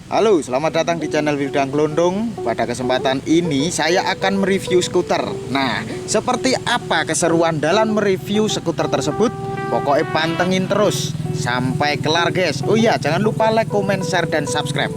Halo, selamat datang di channel Wildan Glondong. Pada kesempatan ini saya akan mereview skuter. Nah, seperti apa keseruan dalam mereview skuter tersebut? Pokoknya pantengin terus sampai kelar guys. Oh iya, jangan lupa like, comment, share, dan subscribe.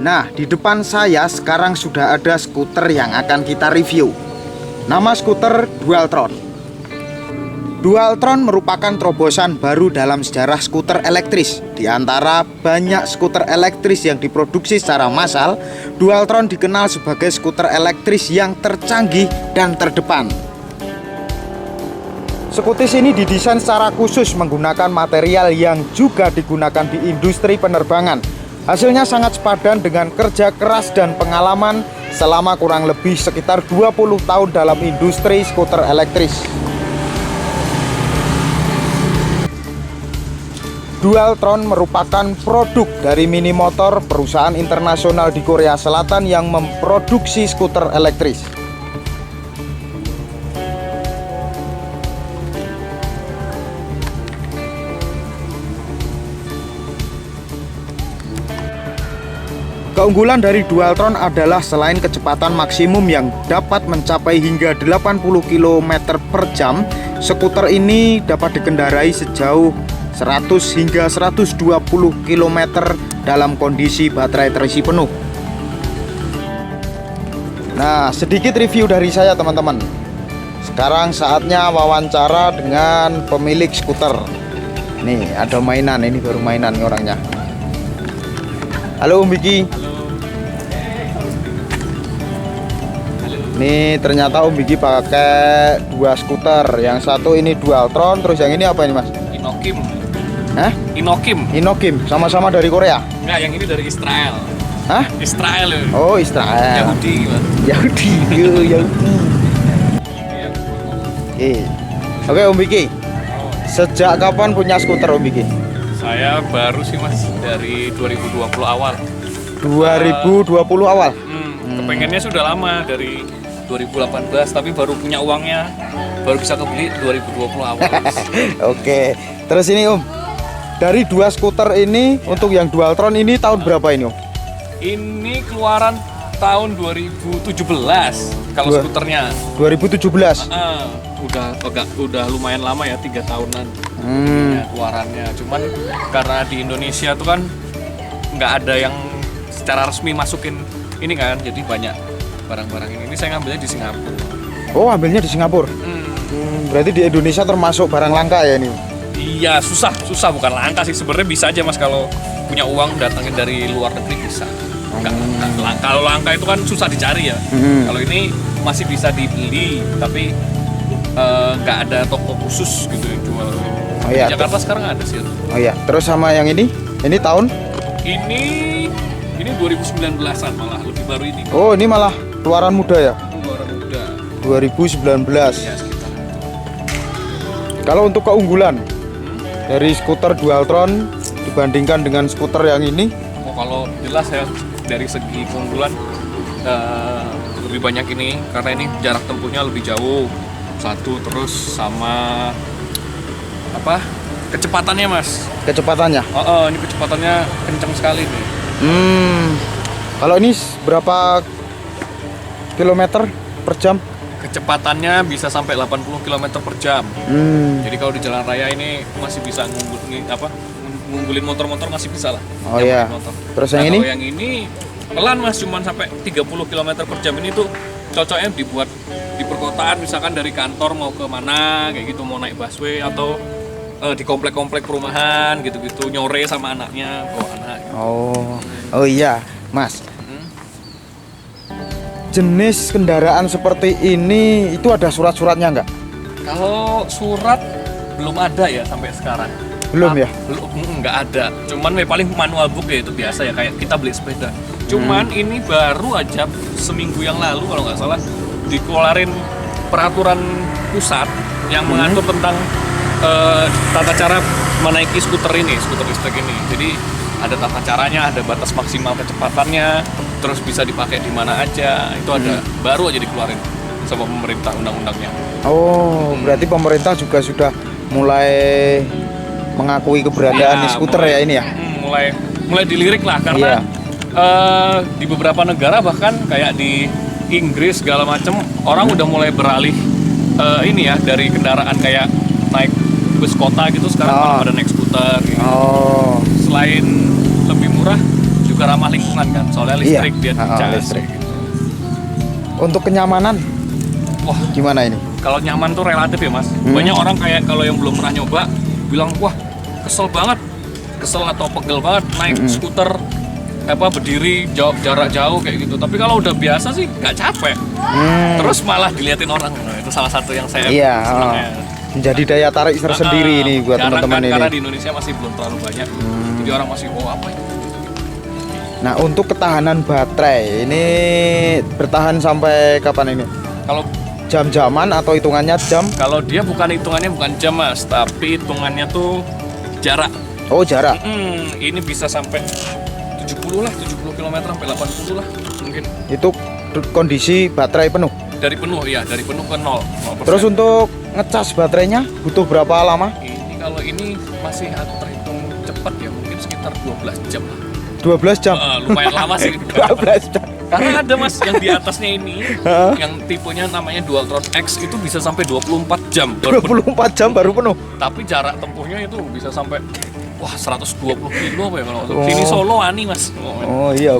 Nah, di depan saya sekarang sudah ada skuter yang akan kita review. Nama skuter Dualtron. Dualtron merupakan terobosan baru dalam sejarah skuter elektris. Di antara banyak skuter elektris yang diproduksi secara massal, Dualtron dikenal sebagai skuter elektris yang tercanggih dan terdepan. Skuter ini didesain secara khusus menggunakan material yang juga digunakan di industri penerbangan. Hasilnya sangat sepadan dengan kerja keras dan pengalaman selama kurang lebih sekitar 20 tahun dalam industri skuter elektris. Dualtron merupakan produk dari Mini Motor, perusahaan internasional di Korea Selatan yang memproduksi skuter elektris. Keunggulan dari Dualtron adalah selain kecepatan maksimum yang dapat mencapai hingga 80 km per jam, skuter ini dapat dikendarai sejauh 100 hingga 120 km dalam kondisi baterai terisi penuh. Nah, sedikit review dari saya teman-teman. Sekarang saatnya wawancara dengan pemilik skuter. Nih, ada mainan, ini baru mainan nih orangnya. Halo Om Biki. Ini ternyata Om Biki pakai dua skuter. Yang satu ini Dualtron, terus yang ini apa ini Mas? Inokim. Hah? Inokim. Inokim, sama-sama dari Korea? Enggak, yang ini dari Israel. Hah? Israel. Oh, Israel. Yahudi gimana? Yahudi, Yahudi. Oke Om Biki. Sejak kapan punya skuter Om Biki? Saya baru sih Mas, dari 2020 awal. 2020 awal? Kepengennya sudah lama, dari 2018, tapi baru punya uangnya, baru bisa kebeli 2020 awal. Oke, terus ini Om, dari dua skuter ini, untuk yang Dualtron ini tahun berapa ini Om? Ini keluaran tahun 2017 kalau skuternya. 2017? Udah lumayan lama ya, 3 tahunan ya, keluarannya. Cuman karena di Indonesia tuh kan nggak ada yang secara resmi masukin ini kan, jadi banyak barang-barang ini saya ngambilnya di Singapura. Oh, ambilnya di Singapura? Berarti di Indonesia termasuk barang langka ya ini? Iya, susah bukan langka sih sebenarnya, bisa aja Mas kalau punya uang datangin dari luar negeri bisa. Kalau langka itu kan susah dicari ya. Kalau ini masih bisa dibeli, tapi nggak ada toko khusus gitu yang jual. Oh iya. Di Jakarta sekarang ada sih. Oh iya, terus sama yang ini tahun? Ini 2019-an, malah lebih baru ini. Oh, ini malah keluaran muda ya? Keluaran muda. 2019. Ya, sekitar. Kalau untuk keunggulan dari skuter Dualtron dibandingkan dengan skuter yang ini? Oh, kalau jelas ya dari segi keunggulan lebih banyak ini, karena ini jarak tempuhnya lebih jauh. Satu, terus sama apa? Kecepatannya Mas. Kecepatannya? Ini kecepatannya kencang sekali nih. Kalau ini berapa kilometer per jam? Kecepatannya bisa sampai 80 km per jam. Jadi kalau di jalan raya ini masih bisa ngunggulin motor-motor, masih bisa lah. Oh iya. Motor. Terus yang ini? Kalau yang ini pelan Mas, cuman sampai 30 km per jam. Ini tuh cocoknya dibuat di perkotaan, misalkan dari kantor mau ke mana kayak gitu, mau naik busway atau di komplek-komplek perumahan gitu-gitu, nyore sama anaknya, bawa anak. Oh iya, Mas. Jenis kendaraan seperti ini itu ada surat-suratnya nggak? Kalau surat belum ada ya sampai sekarang. Belum ya? Belum, nggak ada. Cuman paling manual book ya, itu biasa ya, kayak kita beli sepeda. Cuman ini baru aja seminggu yang lalu kalau nggak salah dikeluarin peraturan pusat yang mengatur tentang tata cara menaiki skuter listrik ini. Jadi ada tata caranya, ada batas maksimal kecepatannya, terus bisa dipakai di mana aja. Itu ada baru aja dikeluarin sama pemerintah undang-undangnya. Berarti pemerintah juga sudah mulai mengakui keberadaan skuter ya ini ya. Mulai dilirik lah karena di beberapa negara bahkan kayak di Inggris segala macem orang udah mulai beralih ini ya, dari kendaraan kayak naik bus kota gitu sekarang pada naik skuter gitu. Selain lebih murah juga ramah lingkungan kan, soalnya listrik dia dicas. Listrik. Untuk kenyamanan, wah gimana ini? Kalau nyaman tuh relatif ya Mas. Banyak orang kayak kalau yang belum pernah nyoba bilang wah kesel atau pegel banget naik skuter berdiri jarak jauh kayak gitu. Tapi kalau udah biasa sih nggak capek. Terus malah diliatin orang. Nah, itu salah satu yang saya senang ya. Menjadi daya tarik tersendiri ini buat teman-teman ini. Karena di Indonesia masih belum terlalu banyak. Jadi orang masih apa itu? Nah, untuk ketahanan baterai ini bertahan sampai kapan ini? Kalau jam-jaman atau hitungannya jam? Kalau dia hitungannya bukan jam Mas, tapi hitungannya tuh jarak. Oh, jarak. Ini bisa sampai 70 km sampai 80 lah mungkin. Itu kondisi baterai penuh? Dari penuh ke 0%. Terus untuk ngecas baterainya butuh berapa lama? Ini kalau ini masih terhitung cepat ya, mungkin sekitar 12 jam lah. 12 jam? Lumayan lama sih. 12 jam. Karena ada Mas yang di atasnya ini yang tipenya namanya Dualtron X itu bisa sampai 24 jam. 24 jam baru penuh. Tapi jarak tempuhnya itu bisa sampai 120 kilo apa ya kalau sini Solo ani Mas. Oh iya,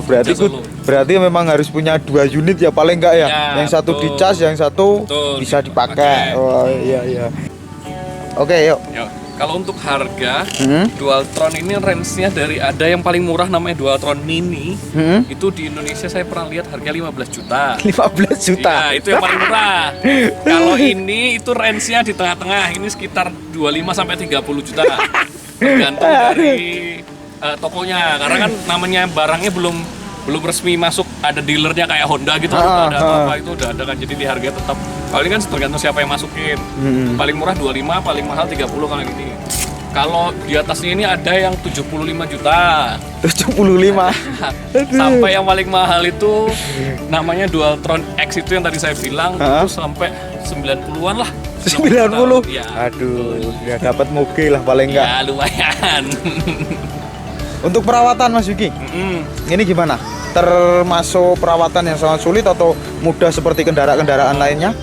berarti memang harus punya 2 unit ya paling enggak ya. Yang satu dicas, yang satu bisa dipakai. Oh iya. Oke, yuk. Kalau untuk harga Dualtron ini range-nya dari ada yang paling murah namanya Dualtron Mini. Itu di Indonesia saya pernah lihat harga 15 juta. 15 juta. Iya, itu yang paling murah. Kalau ini itu range-nya di tengah-tengah. Ini sekitar 25 sampai 30 juta. Tergantung dari tokonya. Karena kan namanya barangnya belum resmi masuk, ada dealernya kayak Honda gitu, ada apa itu udah ada kan, jadi di harga tetap paling kan tergantung siapa yang masukin. Paling murah 25, paling mahal 30 kalau ini. Kalau di atasnya ini ada yang 75 juta. 75. Sampai yang paling mahal itu namanya Dualtron X itu yang tadi saya bilang itu sampai 90-an lah. 90? Ya. Aduh, ya dapat moge lah paling enggak. Ya lumayan. Untuk perawatan Mas Yuki, ini gimana? Termasuk perawatan yang sangat sulit atau mudah seperti kendaraan-kendaraan lainnya?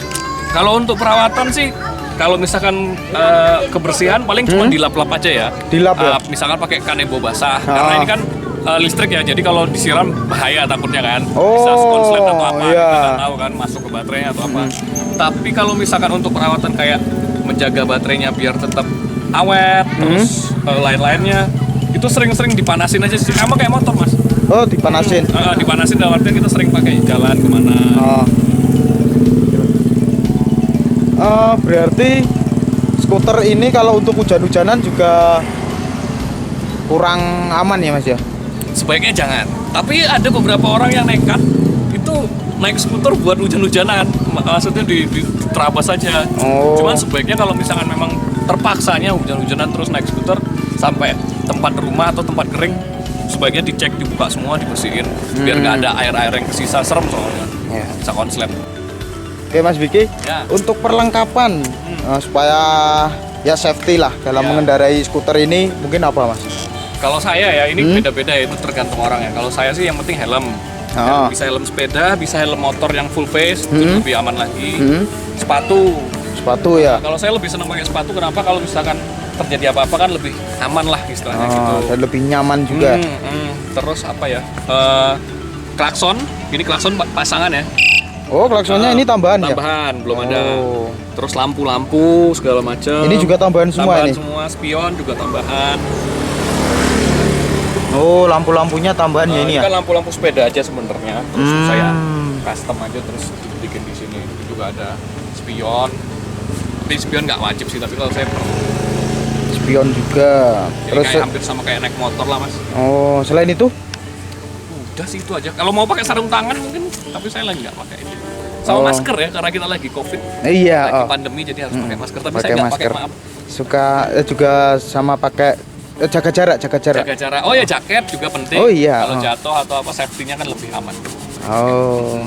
Kalau untuk perawatan sih, kalau misalkan kebersihan paling cuma dilap-lap aja ya. Dilap ya? Misalkan pakai kanebo basah, karena ini kan listrik ya, jadi kalau disiram bahaya takutnya kan. Bisa konslet atau apa, kita nggak tahu kan masuk ke baterainya atau apa. Tapi kalau misalkan untuk perawatan kayak menjaga baterainya biar tetap awet, terus lain-lainnya, itu sering-sering dipanasin aja sih, sama kayak motor Mas. Oh, dipanasin? Dipanasin dalam artian kita sering pakai jalan kemana. Berarti skuter ini kalau untuk hujan-hujanan juga kurang aman ya Mas ya? Sebaiknya jangan. Tapi ada beberapa orang yang nekat itu naik skuter buat hujan-hujanan, maksudnya diterabas saja. Cuman sebaiknya kalau misalkan memang terpaksanya hujan-hujanan terus naik skuter sampai tempat rumah atau tempat kering, sebaiknya dicek, dibuka semua, dibersihin biar nggak ada air-air yang kesisa, serem soalnya. Bisa konslet. Oke Mas Vicky, untuk perlengkapan supaya ya safety lah dalam mengendarai skuter ini mungkin apa Mas? Kalau saya ya ini beda-beda ya, itu tergantung orang ya. Kalau saya sih yang penting helm. Bisa helm sepeda, bisa helm motor yang full face, itu lebih aman lagi. Sepatu ya. Kalau saya lebih senang pakai sepatu, kenapa? Kalau misalkan terjadi apa-apa kan lebih aman lah istilahnya gitu. Dan lebih nyaman juga. Terus apa ya? Klakson, ini klakson pasangan ya. Oh, klaksonnya ini tambahan ya? Tambahan, belum ada. Oh. Terus lampu-lampu segala macam. Ini juga tambahan semua tambahan ini? semua, spion juga tambahan. Oh, lampu-lampunya tambahan ya ini ya? Kan lampu-lampu sepeda aja sebenarnya. Terus Hmm. saya custom aja terus bikin di sini. Ini juga ada spion. Tapi spion nggak wajib sih, tapi kalau saya perlu. Spion juga. Jadi Terus kayak hampir sama kayak naik motor lah, Mas. oh, selain itu? Udah sih itu aja. Kalau mau pakai sarung tangan mungkin, tapi saya lagi nggak pakai itu. Sama Oh. masker ya, karena kita lagi COVID, Iya, lagi oh. pandemi, jadi harus pakai masker. Tapi Pakai saya nggak masker. pakai, maaf. Suka juga sama pakai jaga jarak. Jaga jarak. Oh ya, jaket juga penting. Oh iya, Kalau oh. jatuh atau apa, safety-nya kan lebih aman. Oh.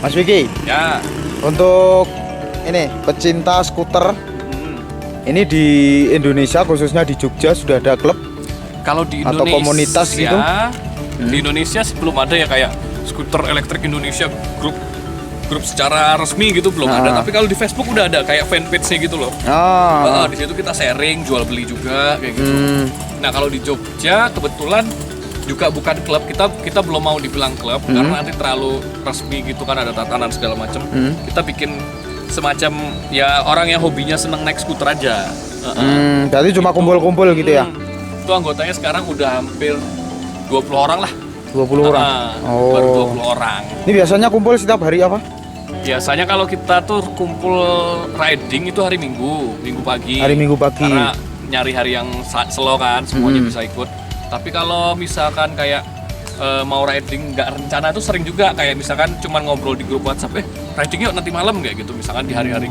Mas Vicky, Ya. untuk ini pecinta skuter ini di Indonesia khususnya di Jogja sudah ada klub Kalau di atau Indonesia, komunitas gitu? Di Indonesia sih belum ada ya kayak skuter elektrik Indonesia grup secara resmi gitu belum ada. Tapi kalau di Facebook udah ada kayak fanpage-nya gitu loh. Di situ kita sharing, jual beli juga kayak gitu. Nah kalau di Jogja kebetulan juga bukan klub, kita belum mau dibilang klub karena nanti terlalu resmi gitu kan, ada tatanan segala macam. Kita bikin semacam ya orang yang hobinya seneng naik skuter aja. Berarti cuma kumpul-kumpul gitu ya? Itu anggotanya sekarang udah hampir 20 orang lah. 20 orang? Baru Oh. 20 orang. Ini biasanya kumpul setiap hari apa? Biasanya kalau kita tuh kumpul riding itu hari Minggu pagi. Hari Minggu pagi. Karena nyari hari yang slow kan, semuanya bisa ikut. Tapi kalau misalkan kayak mau riding nggak rencana itu sering juga kayak misalkan cuman ngobrol di grup WhatsApp, riding yuk nanti malam kayak gitu. Misalkan di hari-hari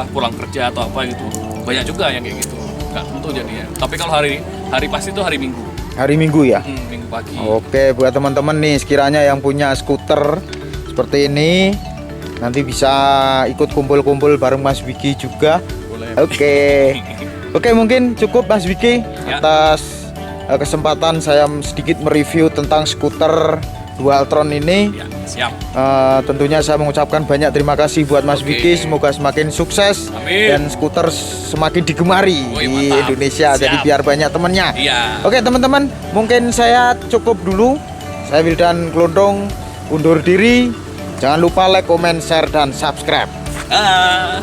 pulang kerja atau apa gitu. Banyak juga yang kayak gitu. Nggak tentu jadinya. Tapi kalau hari pasti itu hari Minggu. Hari Minggu ya? Minggu pagi. Oke, buat teman-teman nih sekiranya yang punya skuter seperti ini nanti bisa ikut kumpul-kumpul bareng Mas Vicky juga. Boleh. Oke, mungkin cukup Mas Vicky Ya. atas kesempatan saya sedikit mereview tentang skuter Dualtron ini. Ya, siap. Tentunya saya mengucapkan banyak terima kasih buat Mas Oke. Vicky, semoga semakin sukses Amin. dan skuter semakin digemari Woi, di mantap. Indonesia. Jadi Siap. biar banyak temennya. Iya. Oke teman-teman, mungkin saya cukup dulu. Saya Wildan Klondong undur diri. Jangan lupa like, comment, share, dan subscribe. Ah.